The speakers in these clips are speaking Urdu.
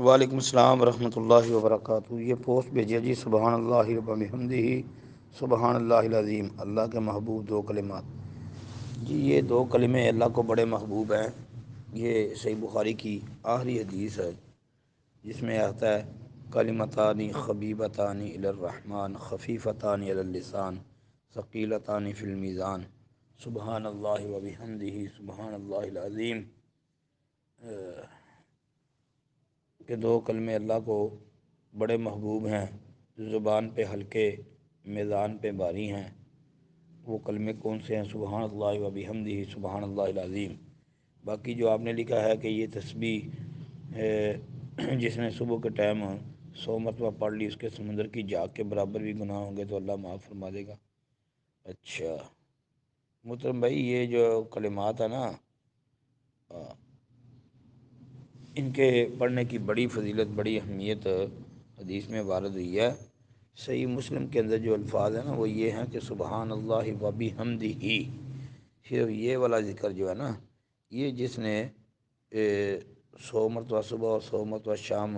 وعلیکم السلام ورحمۃ اللہ وبرکاتہ۔ یہ پوسٹ بھیجیے جی، سبحان اللہ رب بحمدہ، سبحان اللہ العظیم۔ اللہ کے محبوب دو کلمات، جی یہ دو کلمے اللہ کو بڑے محبوب ہیں۔ یہ صحیح بخاری کی آخری حدیث ہے جس میں آتا ہے کلمتانی خبیبتانی الی الرحمن خفیفتانی علی اللسان ثقیلتانی فی المیزان سبحان اللہ وبحمدہ سبحان اللہ العظیم۔ کہ دو کلمے اللہ کو بڑے محبوب ہیں، زبان پہ ہلکے، میزان پہ بھاری ہیں۔ وہ کلمے کون سے ہیں؟ سبحان اللہ وبحمدہ سبحان اللہ العظیم۔ باقی جو آپ نے لکھا ہے کہ یہ تسبیح جس نے صبح کے ٹائم 100 مرتبہ پڑھ لی اس کے سمندر کی جھاگ کے برابر بھی گناہ ہوں گے تو اللہ معاف فرما دے گا۔ اچھا محترم بھائی، یہ جو کلمات ہیں نا، ان کے پڑھنے کی بڑی فضیلت، بڑی اہمیت حدیث میں وارد ہوئی ہے۔ صحیح مسلم کے اندر جو الفاظ ہیں نا وہ یہ ہیں کہ سبحان اللہ وبحمدہ، صرف یہ والا ذکر جو ہے نا، یہ جس نے 100 مرتبہ صبح اور 100 مرتبہ شام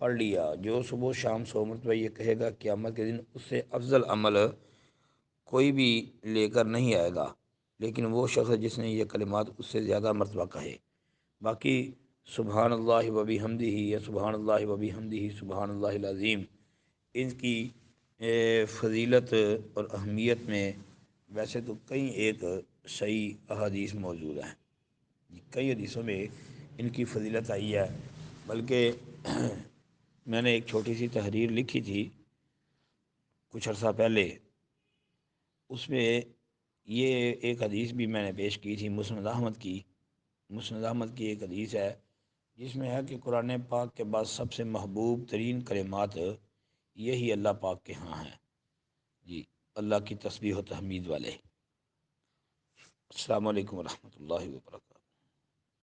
پڑھ لیا، جو صبح و شام 100 مرتبہ یہ کہے گا، قیامت کے دن اس سے افضل عمل کوئی بھی لے کر نہیں آئے گا، لیکن وہ شخص جس نے یہ کلمات اس سے زیادہ مرتبہ کہے۔ باقی سبحان اللہ وبحمدہ یا سبحان اللہ وبحمدہ سبحان اللہ العظیم، ان کی فضیلت اور اہمیت میں ویسے تو کئی ایک صحیح احادیث موجود ہیں، کئی حدیثوں میں ان کی فضیلت آئی ہے۔ بلکہ میں نے ایک چھوٹی سی تحریر لکھی تھی کچھ عرصہ پہلے، اس میں یہ ایک حدیث بھی میں نے پیش کی تھی مسند احمد کی۔ مسند احمد کی ایک حدیث ہے جس میں ہے کہ قرآن پاک کے بعد سب سے محبوب ترین کلمات یہی اللہ پاک کے ہاں ہیں۔ جی اللہ کی تسبیح و تحمید والے۔ السلام علیکم ورحمۃ اللہ وبرکاتہ۔